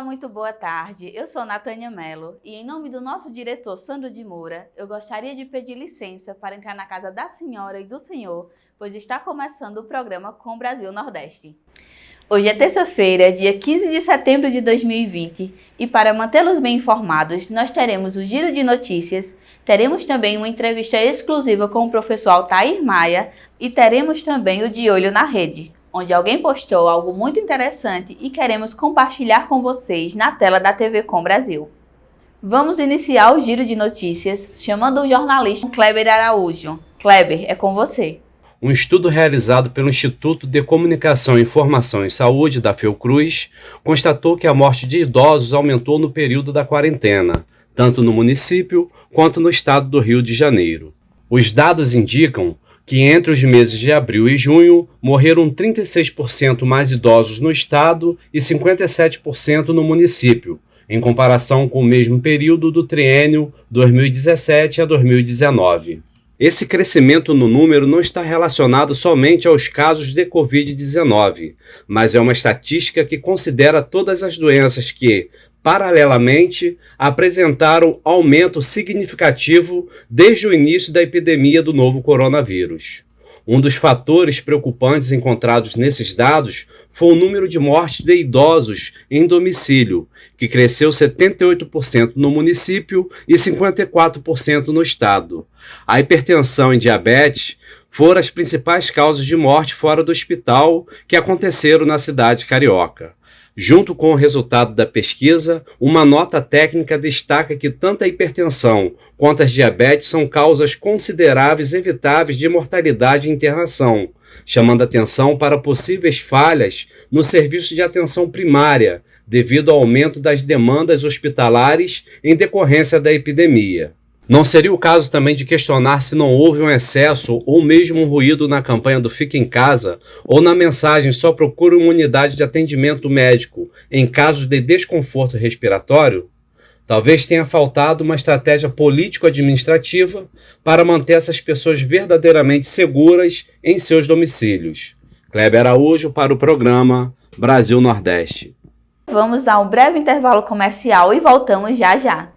muito boa tarde. Eu sou Natânia Mello e, em nome do nosso diretor Sandro de Moura, eu gostaria de pedir licença para entrar na casa da senhora e do senhor, pois está começando o programa Com Brasil Nordeste. Hoje é terça-feira, dia 15 de setembro de 2020, e para mantê-los bem informados, nós teremos o Giro de Notícias, teremos também uma entrevista exclusiva com o professor Altair Maia e teremos também o De Olho na Rede, onde alguém postou algo muito interessante e queremos compartilhar com vocês na tela da TV Com Brasil. Vamos iniciar o Giro de Notícias chamando o jornalista Kleber Araújo. Kleber, é com você. Um estudo realizado pelo Instituto de Comunicação, Informação e Saúde da Fiocruz constatou que a morte de idosos aumentou no período da quarentena, tanto no município quanto no estado do Rio de Janeiro. Os dados indicam que entre os meses de abril e junho morreram 36% mais idosos no estado e 57% no município, em comparação com o mesmo período do triênio 2017 a 2019. Esse crescimento no número não está relacionado somente aos casos de Covid-19, mas é uma estatística que considera todas as doenças que, paralelamente, apresentaram aumento significativo desde o início da epidemia do novo coronavírus. Um dos fatores preocupantes encontrados nesses dados foi o número de mortes de idosos em domicílio, que cresceu 78% no município e 54% no estado. A hipertensão e diabetes foram as principais causas de morte fora do hospital que aconteceram na cidade carioca. Junto com o resultado da pesquisa, uma nota técnica destaca que tanto a hipertensão quanto as diabetes são causas consideráveis evitáveis de mortalidade e internação, chamando atenção para possíveis falhas no serviço de atenção primária, devido ao aumento das demandas hospitalares em decorrência da epidemia. Não seria o caso também de questionar se não houve um excesso ou mesmo um ruído na campanha do Fica em Casa ou na mensagem só procure uma unidade de atendimento médico em casos de desconforto respiratório? Talvez tenha faltado uma estratégia político-administrativa para manter essas pessoas verdadeiramente seguras em seus domicílios. Kleber Araújo para o programa Brasil Nordeste. Vamos a um breve intervalo comercial e voltamos já já.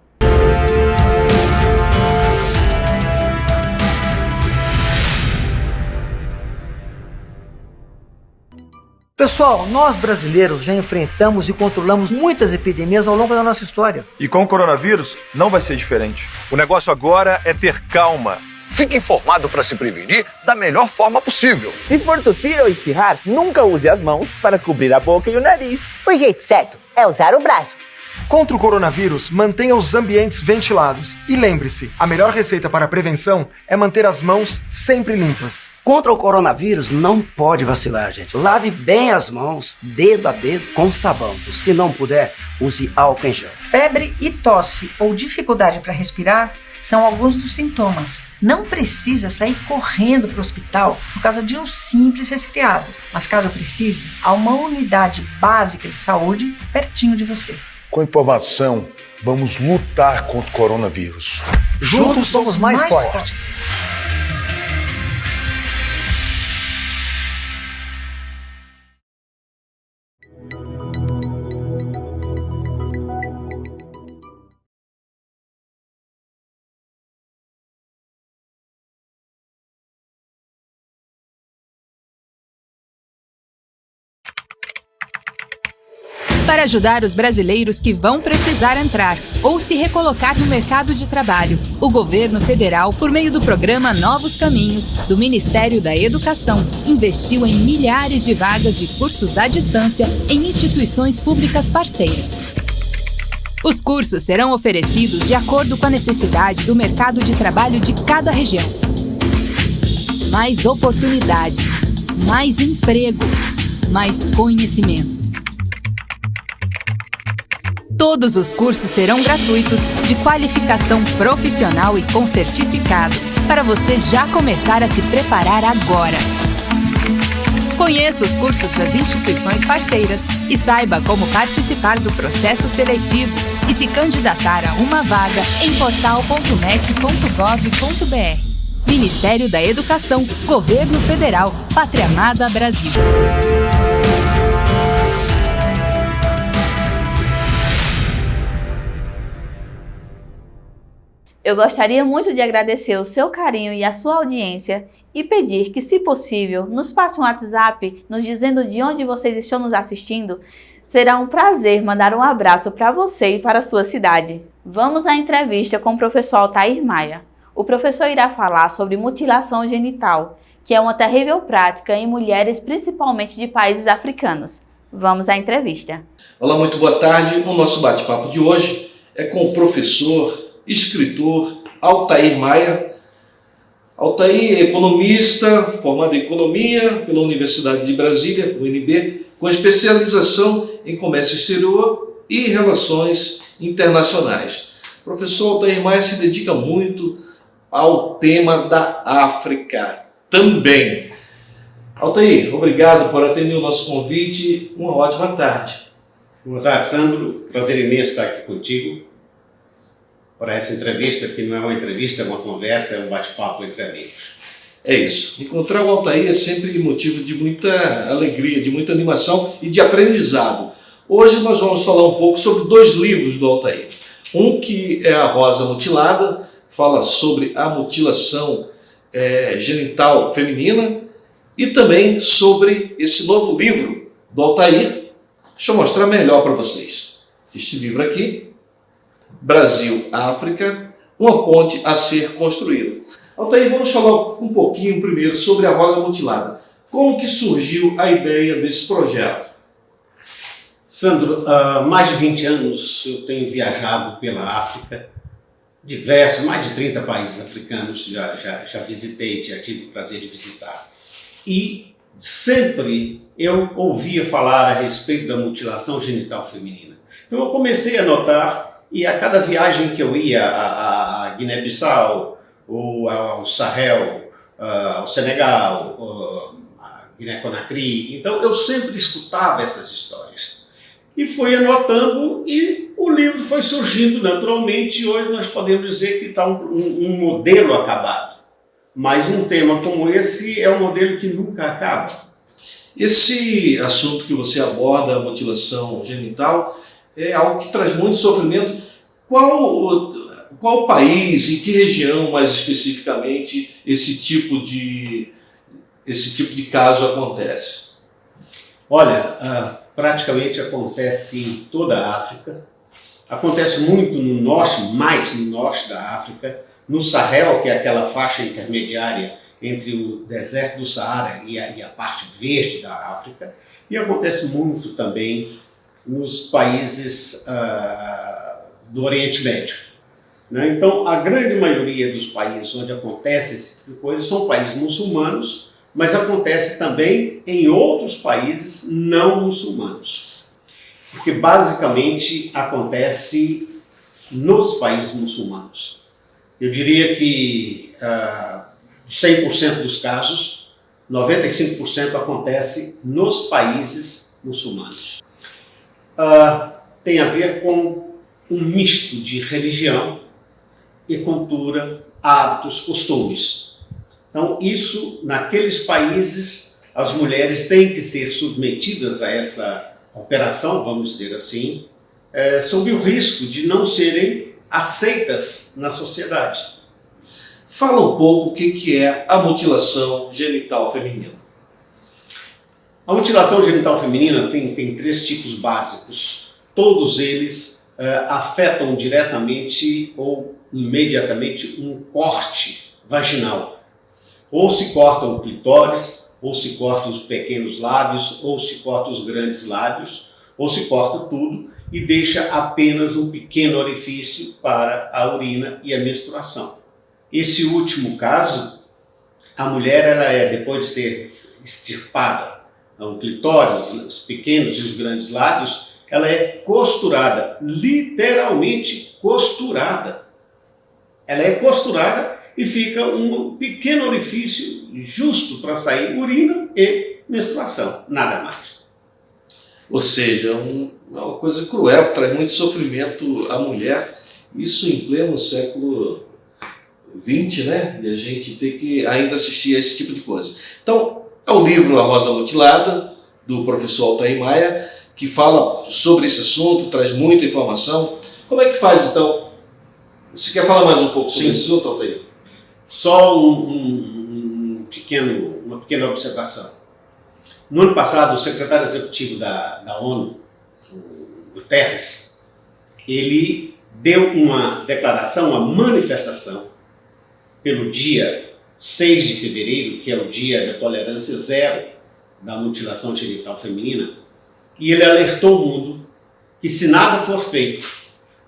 Pessoal, nós brasileiros já enfrentamos e controlamos muitas epidemias ao longo da nossa história. E com o coronavírus não vai ser diferente. O negócio agora é ter calma. Fique informado para se prevenir da melhor forma possível. Se for tossir ou espirrar, nunca use as mãos para cobrir a boca e o nariz. O jeito certo é usar o braço. Contra o coronavírus, mantenha os ambientes ventilados. E lembre-se, a melhor receita para a prevenção é manter as mãos sempre limpas. Contra o coronavírus, não pode vacilar, gente. Lave bem as mãos, dedo a dedo, com sabão. Se não puder, use álcool em gel. Febre e tosse ou dificuldade para respirar são alguns dos sintomas. Não precisa sair correndo para o hospital por causa de um simples resfriado. Mas caso precise, há uma unidade básica de saúde pertinho de você. Com informação, vamos lutar contra o coronavírus. Juntos somos mais fortes. Para ajudar os brasileiros que vão precisar entrar ou se recolocar no mercado de trabalho, o governo federal, por meio do programa Novos Caminhos, do Ministério da Educação, investiu em milhares de vagas de cursos à distância em instituições públicas parceiras. Os cursos serão oferecidos de acordo com a necessidade do mercado de trabalho de cada região. Mais oportunidade, mais emprego, mais conhecimento. Todos os cursos serão gratuitos, de qualificação profissional e com certificado, para você já começar a se preparar agora. Conheça os cursos das instituições parceiras e saiba como participar do processo seletivo e se candidatar a uma vaga em portal.mec.gov.br. Ministério da Educação, Governo Federal, Pátria Amada Brasil. Eu gostaria muito de agradecer o seu carinho e a sua audiência e pedir que, se possível, nos passe um WhatsApp nos dizendo de onde vocês estão nos assistindo. Será um prazer mandar um abraço para você e para a sua cidade. Vamos à entrevista com o professor Altair Maia. O professor irá falar sobre mutilação genital, que é uma terrível prática em mulheres, principalmente de países africanos. Vamos à entrevista. Olá, muito boa tarde. O nosso bate-papo de hoje é com o professor, escritor Altair Maia. Altair é economista, formado em Economia pela Universidade de Brasília, UNB, com especialização em Comércio Exterior e Relações Internacionais. O professor Altair Maia se dedica muito ao tema da África também. Altair, obrigado por atender o nosso convite. Uma ótima tarde. Boa tarde, Sandro. Prazer imenso estar aqui contigo para essa entrevista, que não é uma entrevista, é uma conversa, é um bate-papo entre amigos. É isso. Encontrar o Altair é sempre motivo de muita alegria, de muita animação e de aprendizado. Hoje nós vamos falar um pouco sobre 2 livros do Altair. Um que é A Rosa Mutilada, fala sobre a mutilação genital feminina, e também sobre esse novo livro do Altair. Deixa eu mostrar melhor para vocês. Este livro aqui, Brasil-África, uma ponte a ser construída. Altair, vamos falar um pouquinho primeiro sobre a Rosa Mutilada. Como que surgiu a ideia desse projeto? Sandro, há mais de 20 anos eu tenho viajado pela África, mais de 30 países africanos já visitei, já tive o prazer de visitar. E sempre eu ouvia falar a respeito da mutilação genital feminina. Então eu comecei a notar, e a cada viagem que eu ia a Guiné-Bissau, ou ao Sahel, ao Senegal, a Guiné-Conakry, então eu sempre escutava essas histórias. E fui anotando, e o livro foi surgindo naturalmente, e hoje nós podemos dizer que está um modelo acabado. Mas um tema como esse é um modelo que nunca acaba. Esse assunto que você aborda, a mutilação genital, é algo que traz muito sofrimento. Qual país, em que região mais especificamente esse tipo de caso acontece? Olha, praticamente acontece em toda a África. Acontece muito no norte, mais no norte da África, no Sahel, que é aquela faixa intermediária entre o deserto do Saara e a parte verde da África, e acontece muito também nos países do Oriente Médio. Né? Então, a grande maioria dos países onde acontece esse tipo de coisa são países muçulmanos, mas acontece também em outros países não muçulmanos. Porque basicamente acontece nos países muçulmanos. Eu diria que 100% dos casos, 95% acontece nos países muçulmanos. Tem a ver com um misto de religião e cultura, hábitos, costumes. Então, isso, naqueles países, as mulheres têm que ser submetidas a essa operação, vamos dizer assim, sob o risco de não serem aceitas na sociedade. Fala um pouco o que é a mutilação genital feminina. A mutilação genital feminina tem 3 tipos básicos. Todos eles afetam diretamente ou imediatamente um corte vaginal. Ou se corta o clitóris, ou se corta os pequenos lábios, ou se corta os grandes lábios, ou se corta tudo e deixa apenas um pequeno orifício para a urina e a menstruação. Esse último caso, a mulher, depois de ter extirpado o clitóris, os pequenos e os grandes lábios, ela é costurada, literalmente costurada. Ela é costurada e fica um pequeno orifício justo para sair urina e menstruação, nada mais. Ou seja, uma coisa cruel, que traz muito sofrimento à mulher, isso em pleno século XX, né? E a gente tem que ainda assistir a esse tipo de coisa. Então, é o livro A Rosa Mutilada, do professor Altair Maia, que fala sobre esse assunto, traz muita informação. Como é que faz, então, Você quer falar mais um pouco sobre esse assunto, Altair? Só uma pequena observação. No ano passado, o secretário executivo da ONU, o Guterres, ele deu uma declaração, uma manifestação, pelo dia 6 de fevereiro, que é o dia da tolerância zero da mutilação genital feminina, e ele alertou o mundo que, se nada for feito,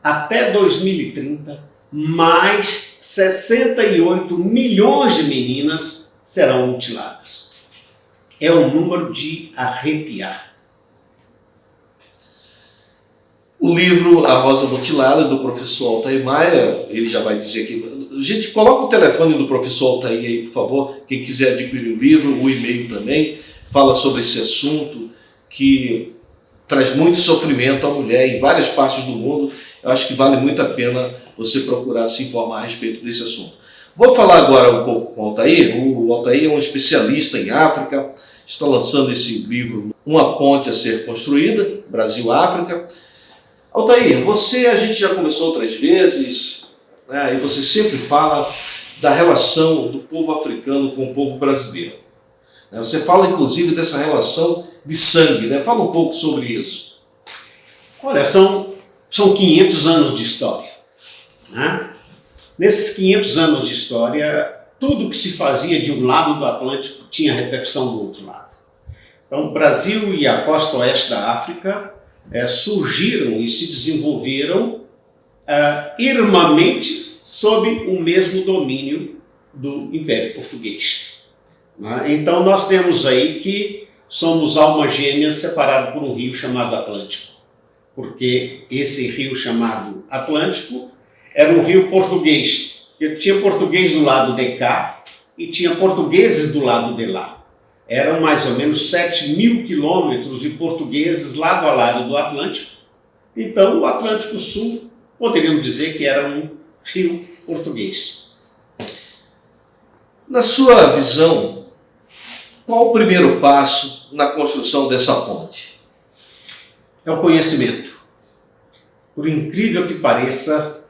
até 2030, mais 68 milhões de meninas serão mutiladas. É um número de arrepiar. O livro A Rosa Mutilada, do professor Altair Maia, ele já vai dizer aqui. Gente, coloca o telefone do professor Altair aí, por favor. Quem quiser adquirir o livro, o e-mail também, fala sobre esse assunto que traz muito sofrimento à mulher em várias partes do mundo. Eu acho que vale muito a pena você procurar se informar a respeito desse assunto. Vou falar agora um pouco com o Altair. O Altair é um especialista em África, está lançando esse livro, Uma Ponte a Ser Construída, Brasil-África. Altair, a gente já conversou outras vezes, né, e você sempre fala da relação do povo africano com o povo brasileiro. Você fala, inclusive, dessa relação de sangue, né? Fala um pouco sobre isso. Olha, são 500 anos de história, né? Nesses 500 anos de história, tudo que se fazia de um lado do Atlântico tinha repercussão do outro lado. Então, o Brasil e a costa oeste da África surgiram e se desenvolveram irmãmente sob o mesmo domínio do Império Português. Então nós temos aí que somos almas gêmeas separadas por um rio chamado Atlântico, porque esse rio chamado Atlântico era um rio português. Tinha português do lado de cá e tinha portugueses do lado de lá. Eram mais ou menos 7.000 quilômetros de portugueses lado a lado do Atlântico. Então o Atlântico Sul, poderíamos dizer que era um rio português. Na sua visão, qual o primeiro passo na construção dessa ponte? É o conhecimento. Por incrível que pareça,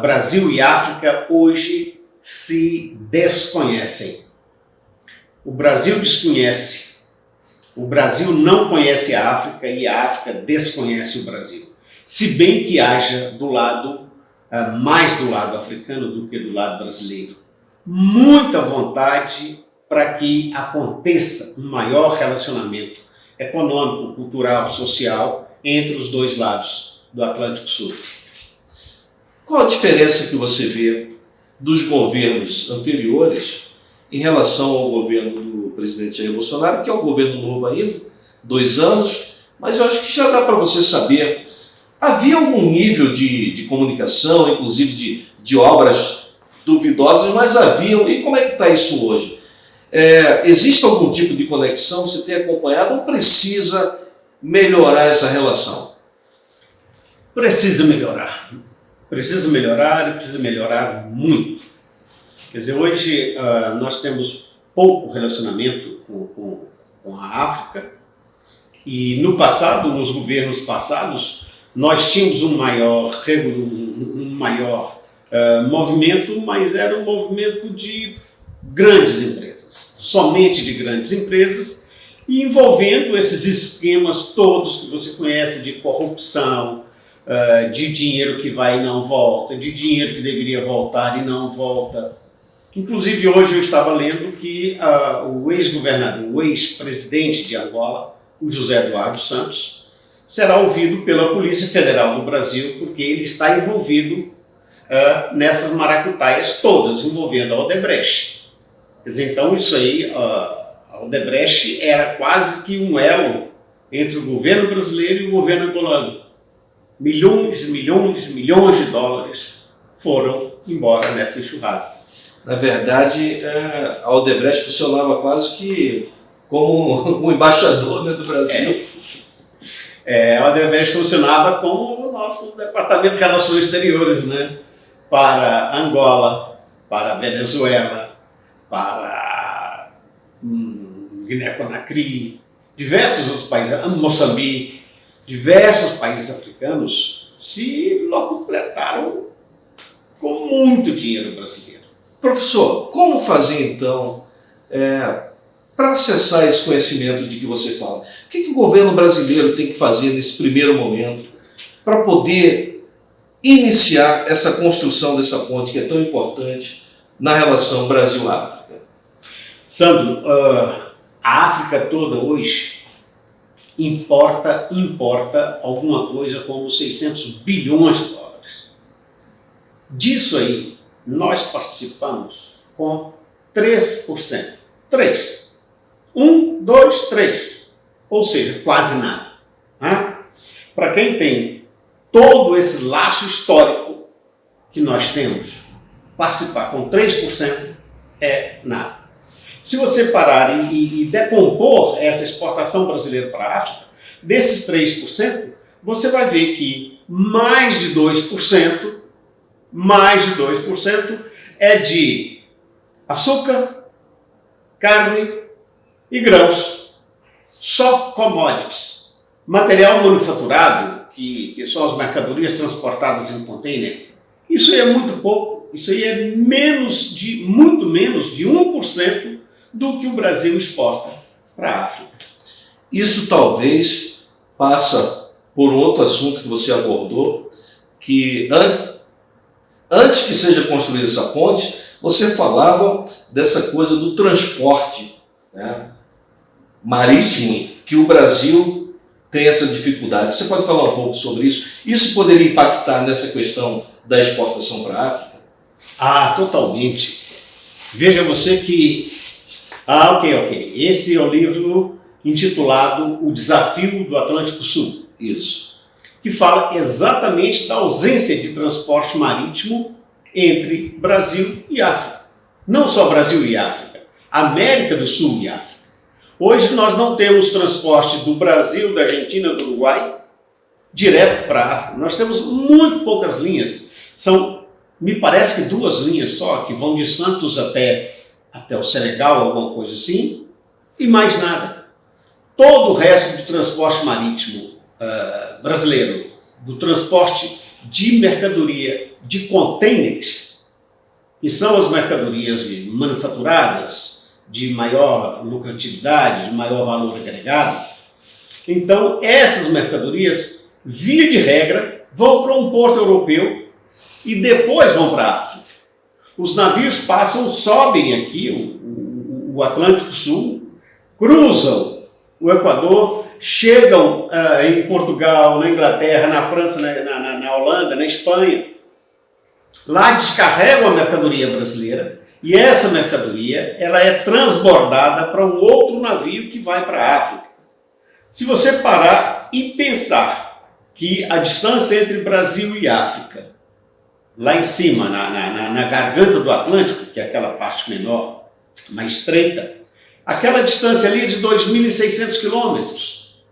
Brasil e África hoje se desconhecem. O Brasil desconhece, o Brasil não conhece a África e a África desconhece o Brasil. Se bem que haja do lado, mais do lado africano do que do lado brasileiro. Muita vontade para que aconteça um maior relacionamento econômico, cultural, social entre os dois lados do Atlântico Sul. Qual a diferença que você vê dos governos anteriores em relação ao governo do presidente Jair Bolsonaro, que é um governo novo ainda, 2 anos, mas eu acho que já dá para você saber, havia algum nível de comunicação, inclusive de obras duvidosas, mas haviam, e como é que está isso hoje? Existe algum tipo de conexão? Você tem acompanhado ou precisa melhorar essa relação? Precisa melhorar. Precisa melhorar e precisa melhorar muito. Quer dizer, hoje nós temos pouco relacionamento com a África e no passado, nos governos passados, nós tínhamos um maior movimento, mas era um movimento de grandes empresas, somente de grandes empresas, e envolvendo esses esquemas todos que você conhece de corrupção, de dinheiro que vai e não volta, de dinheiro que deveria voltar e não volta. Inclusive hoje eu estava lendo que o ex-governador, o ex-presidente de Angola, o José Eduardo Santos, será ouvido pela Polícia Federal do Brasil porque ele está envolvido nessas maracutaias todas, envolvendo a Odebrecht. Quer dizer, então isso aí, a Odebrecht era quase que um elo entre o governo brasileiro e o governo angolano. Milhões de dólares foram embora nessa enxurrada. Na verdade, a Odebrecht funcionava quase que como um embaixador, né, do Brasil. A Odebrecht funcionava como o nosso Departamento de Relações Exteriores, né? Para Angola, para Venezuela, para Guiné-Conakry, diversos outros países, Moçambique, diversos países africanos se locupletaram com muito dinheiro brasileiro. Professor, como fazer então para acessar esse conhecimento de que você fala? O que o governo brasileiro tem que fazer nesse primeiro momento para poder iniciar essa construção dessa ponte que é tão importante na relação Brasil-África? Sandro, a África toda hoje importa alguma coisa como 600 bilhões de dólares. Disso aí, nós participamos com 3%. 3. 1, 2, 3. Ou seja, quase nada. Para quem tem todo esse laço histórico que nós temos, participar com 3% é nada. Se você parar e decompor essa exportação brasileira para a África, desses 3%, você vai ver que mais de 2% é de açúcar, carne e grãos. Só commodities. Material manufaturado, que são as mercadorias transportadas em container, isso aí é muito pouco. Isso aí é muito menos de 1% do que o Brasil exporta para a África. Isso talvez passa por outro assunto que você abordou, que antes que seja construída essa ponte, você falava dessa coisa do transporte, né, marítimo, que o Brasil tem essa dificuldade. Você pode falar um pouco sobre isso? Isso poderia impactar nessa questão da exportação para a África? Totalmente. Veja você que... ok. Esse é o livro intitulado O Desafio do Atlântico Sul. Isso. Que fala exatamente da ausência de transporte marítimo entre Brasil e África. Não só Brasil e África, América do Sul e África. Hoje nós não temos transporte do Brasil, da Argentina, do Uruguai, direto para a África. Nós temos muito poucas linhas. Me parece que 2 linhas só, que vão de Santos até o Senegal, alguma coisa assim, e mais nada. Todo o resto do transporte marítimo brasileiro, do transporte de mercadoria, de containers, que são as mercadorias manufaturadas, de maior lucratividade, de maior valor agregado. Então, essas mercadorias, via de regra, vão para um porto europeu e depois vão para a África. Os navios sobem aqui o Atlântico Sul, cruzam o Equador, chegam em Portugal, na Inglaterra, na França, na Holanda, na Espanha. Lá descarregam a mercadoria brasileira e essa mercadoria ela é transbordada para um outro navio que vai para a África. Se você parar e pensar que a distância entre Brasil e África, lá em cima, na garganta do Atlântico, que é aquela parte menor, mais estreita, aquela distância ali é de 2.600 quilômetros.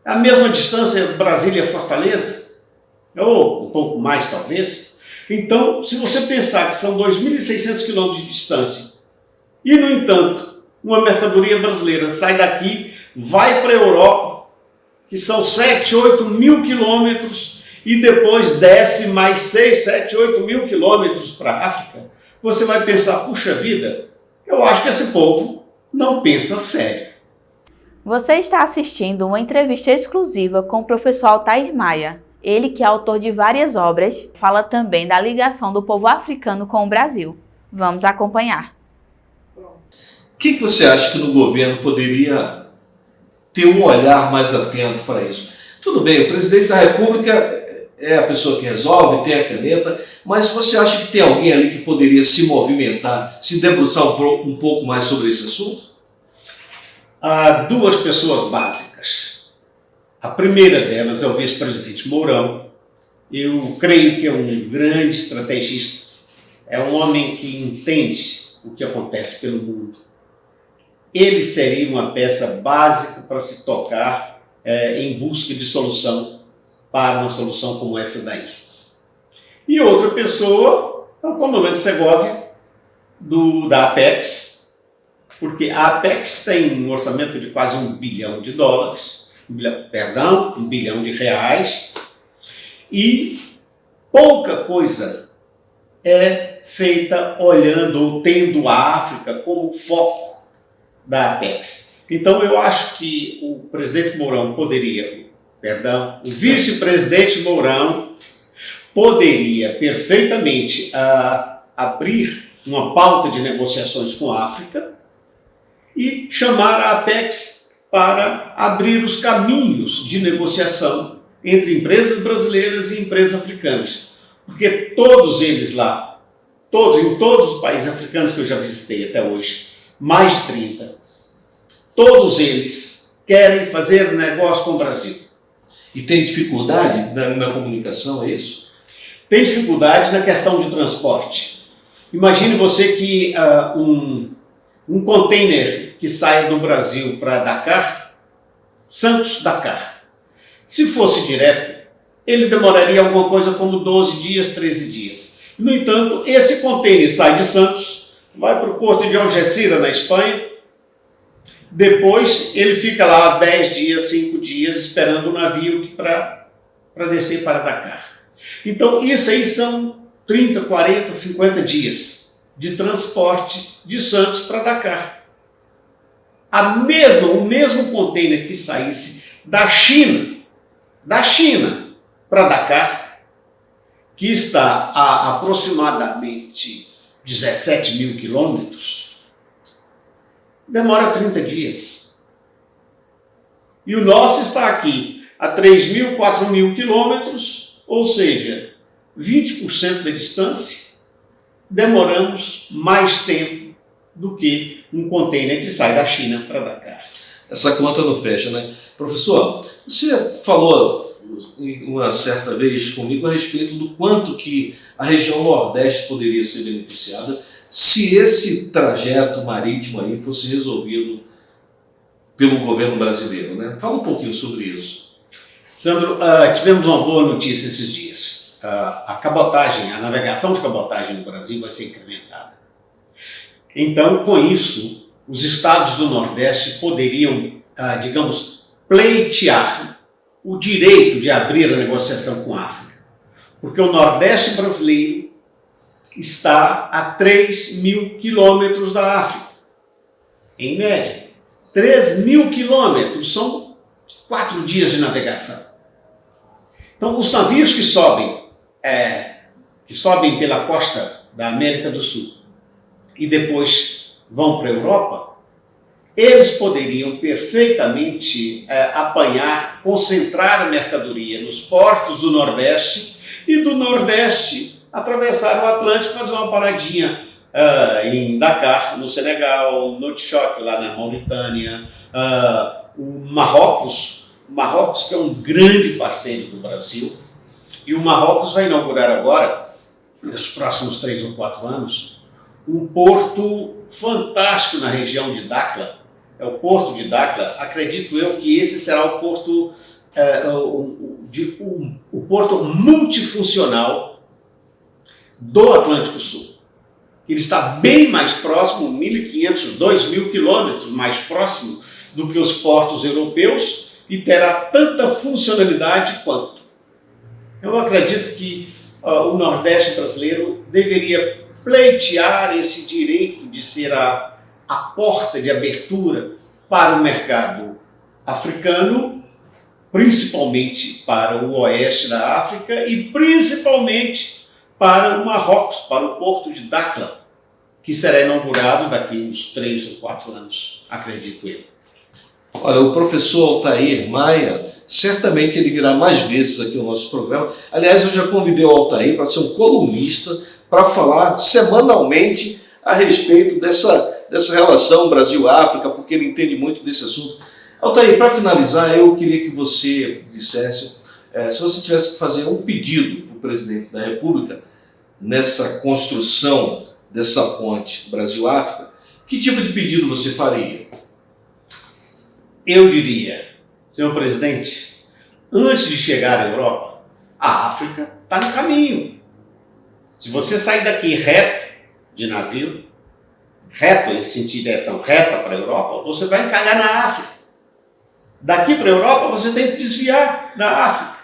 A mesma distância Brasília-Fortaleza, ou um pouco mais talvez. Então, se você pensar que são 2.600 quilômetros de distância, e no entanto, uma mercadoria brasileira sai daqui, vai para a Europa, que são 7, 8 mil quilômetros, e depois desce mais 6, 7, 8 mil quilômetros para a África, você vai pensar, puxa vida, eu acho que esse povo não pensa sério. Você está assistindo uma entrevista exclusiva com o professor Altair Maia. Ele, que é autor de várias obras, fala também da ligação do povo africano com o Brasil. Vamos acompanhar. O que você acha que no governo poderia ter um olhar mais atento para isso? Tudo bem, o presidente da República é a pessoa que resolve, tem a caneta, mas você acha que tem alguém ali que poderia se movimentar, se debruçar um pouco mais sobre esse assunto? Há 2 pessoas básicas. A primeira delas é o vice-presidente Mourão. Eu creio que é um grande estrategista. É um homem que entende o que acontece pelo mundo. Ele seria uma peça básica para se tocar em busca de solução para uma solução como essa daí. E outra pessoa é o comandante Segovia, da Apex, porque a Apex tem um orçamento de quase $1 bilhão, $1 bilhão, e pouca coisa é feita olhando ou tendo a África como foco da Apex. Então eu acho que o presidente Mourão poderia, o vice-presidente Mourão poderia perfeitamente abrir uma pauta de negociações com a África e chamar a Apex para abrir os caminhos de negociação entre empresas brasileiras e empresas africanas. Porque todos eles lá, em todos os países africanos que eu já visitei até hoje, mais de 30, todos eles querem fazer negócio com o Brasil. E tem dificuldade na comunicação, é isso? Tem dificuldade na questão de transporte. Imagine você que um container que sai do Brasil para Dakar, Santos, Dakar, se fosse direto, ele demoraria alguma coisa como 12 dias, 13 dias. No entanto, esse container sai de Santos, vai para o porto de Algeciras, na Espanha, depois ele fica lá 10 dias, 5 dias, esperando o navio para descer para Dakar. Então, isso aí são 30, 40, 50 dias de transporte de Santos para Dakar. O mesmo container que saísse da China para Dakar, que está a aproximadamente 17 mil quilômetros, demora 30 dias. E o nosso está aqui a 3 mil, 4 mil quilômetros, ou seja, 20% da distância, demoramos mais tempo do que um container que sai da China para Dakar. Essa conta não fecha, né? Professor, você falou uma certa vez comigo a respeito do quanto que a região Nordeste poderia ser beneficiada se esse trajeto marítimo aí fosse resolvido pelo governo brasileiro, né? Fala um pouquinho sobre isso. Sandro, tivemos uma boa notícia esses dias. A navegação de cabotagem no Brasil vai ser incrementada. Então, com isso, os estados do Nordeste poderiam, pleitear o direito de abrir a negociação com a África. Porque o Nordeste brasileiro está a 3 mil quilômetros da África, em média. 3 mil quilômetros são 4 dias de navegação. Então, os navios que sobem pela costa da América do Sul e depois vão para a Europa, eles poderiam perfeitamente concentrar a mercadoria nos portos do Nordeste e do Nordeste atravessar o Atlântico e fazer uma paradinha em Dakar, no Senegal, no Tchok, lá na Mauritânia, o Marrocos, que é um grande parceiro do Brasil, e o Marrocos vai inaugurar agora, nos próximos 3 ou 4 anos, um porto fantástico na região de Dakhla. É o porto de Dakhla. Acredito eu que esse será o porto, o porto multifuncional do Atlântico Sul. Ele está bem mais próximo, 1.500, 2.000 quilômetros mais próximo do que os portos europeus e terá tanta funcionalidade quanto. Eu acredito que o Nordeste brasileiro deveria pleitear esse direito de ser a porta de abertura para o mercado africano, principalmente para o oeste da África e principalmente para o Marrocos, para o porto de Dakhla, que será inaugurado daqui uns 3 ou 4 anos, acredito eu. Olha, o professor Altair Maia, certamente ele virá mais vezes aqui ao nosso programa. Aliás, eu já convidei o Altair para ser um colunista, para falar semanalmente a respeito dessa relação Brasil-África, porque ele entende muito desse assunto. Altair, para finalizar, eu queria que você dissesse, se você tivesse que fazer um pedido para o presidente da República nessa construção dessa ponte Brasil-África, que tipo de pedido você faria? Eu diria, senhor presidente, antes de chegar à Europa, a África está no caminho. Se você sair daqui reto de navio, reto em sentido de direção reta para a Europa, você vai encalhar na África. Daqui para a Europa você tem que desviar da África.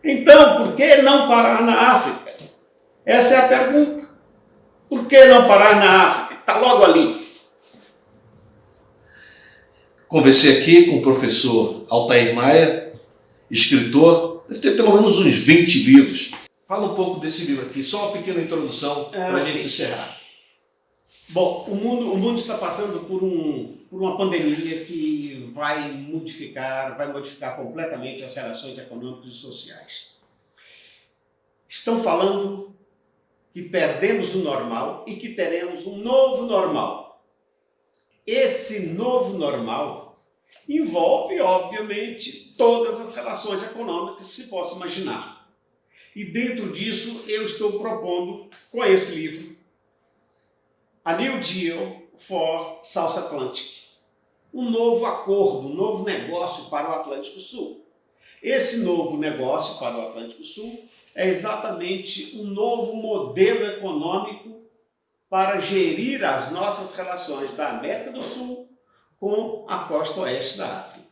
Então, por que não parar na África? Essa é a pergunta. Por que não parar na África? Está logo ali. Conversei aqui com o professor Altair Maia, escritor, deve ter pelo menos uns 20 livros. Fala um pouco desse livro aqui, só uma pequena introdução para a gente encerrar. Bom, o mundo está passando por uma pandemia que vai modificar completamente as relações econômicas e sociais. Estão falando que perdemos o normal e que teremos um novo normal. Esse novo normal envolve, obviamente, todas as relações econômicas que se possa imaginar. E dentro disso eu estou propondo, com esse livro, A New Deal for South Atlantic, um novo acordo, um novo negócio para o Atlântico Sul. Esse novo negócio para o Atlântico Sul é exatamente um novo modelo econômico para gerir as nossas relações da América do Sul com a costa oeste da África.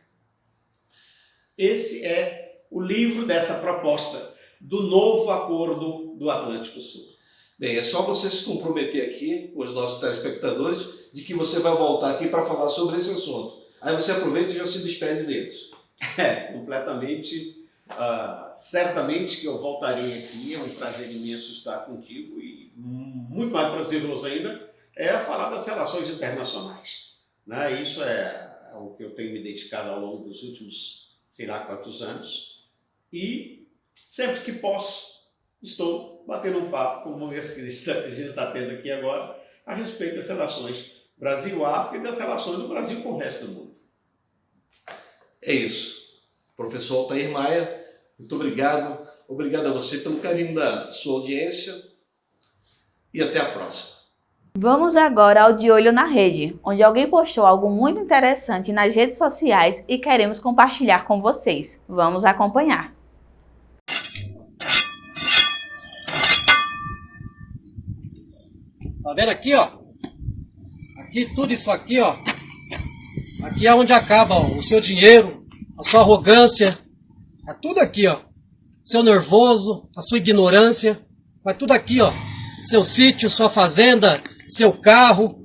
Esse é o livro dessa proposta do novo acordo do Atlântico Sul. Bem, é só você se comprometer aqui com os nossos telespectadores de que você vai voltar aqui para falar sobre esse assunto. Aí você aproveita e já se despede deles. Completamente. Certamente que eu voltarei aqui, é um prazer imenso estar contigo e muito mais prazeroso ainda é falar das relações internacionais. Né? Isso é o que eu tenho me dedicado ao longo dos últimos, sei lá quantos anos, e sempre que posso estou batendo um papo como esse que a gente está tendo aqui agora a respeito das relações Brasil-África e das relações do Brasil com o resto do mundo. É isso. Professor Altair Maia, muito obrigado. Obrigado a você pelo carinho da sua audiência e até a próxima. Vamos agora ao De Olho na Rede, onde alguém postou algo muito interessante nas redes sociais e queremos compartilhar com vocês. Vamos acompanhar. Tá vendo aqui, ó? Aqui, tudo isso aqui, ó. Aqui é onde acaba, ó, o seu dinheiro, a sua arrogância. É tudo aqui, ó. Seu nervoso, a sua ignorância. Vai tudo aqui, ó. Seu sítio, sua fazenda, seu carro.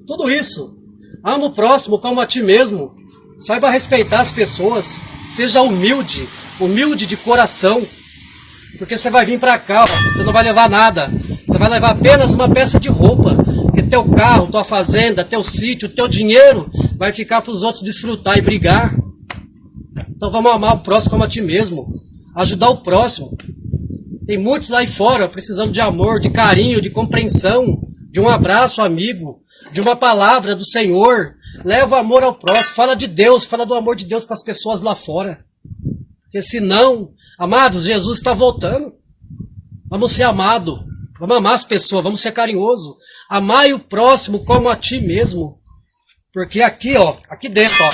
Tudo isso. Ama o próximo como a ti mesmo. Saiba respeitar as pessoas. Seja humilde. Humilde de coração. Porque você vai vir pra cá, ó. Você não vai levar nada. Você vai levar apenas uma peça de roupa. Porque teu carro, tua fazenda, teu sítio, teu dinheiro vai ficar para os outros desfrutar e brigar. Então vamos amar o próximo como a ti mesmo. Ajudar o próximo. Tem muitos aí fora precisando de amor, de carinho, de compreensão, de um abraço amigo, de uma palavra do Senhor. Leva o amor ao próximo. Fala de Deus, fala do amor de Deus para as pessoas lá fora. Porque senão, amados, Jesus está voltando. Vamos ser amados. Vamos amar as pessoas, vamos ser carinhosos. Amai o próximo como a ti mesmo. Porque aqui, ó, aqui dentro, ó,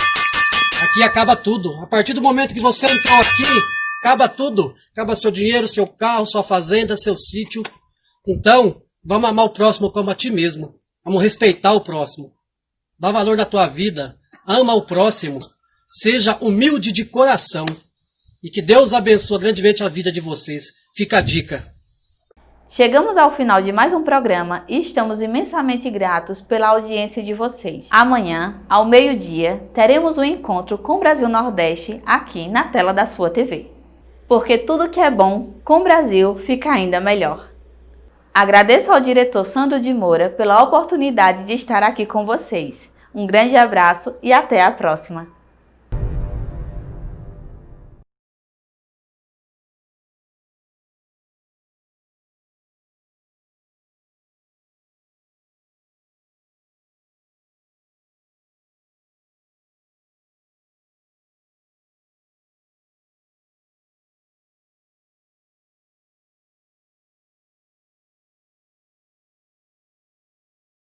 aqui acaba tudo. A partir do momento que você entrou aqui, acaba tudo. Acaba seu dinheiro, seu carro, sua fazenda, seu sítio. Então, vamos amar o próximo como a ti mesmo. Vamos respeitar o próximo. Dá valor na tua vida. Ama o próximo. Seja humilde de coração. E que Deus abençoe grandemente a vida de vocês. Fica a dica. Chegamos ao final de mais um programa e estamos imensamente gratos pela audiência de vocês. Amanhã, ao meio-dia, teremos um encontro com o Brasil Nordeste aqui na tela da sua TV. Porque tudo que é bom com o Brasil fica ainda melhor. Agradeço ao diretor Sandro de Moura pela oportunidade de estar aqui com vocês. Um grande abraço e até a próxima!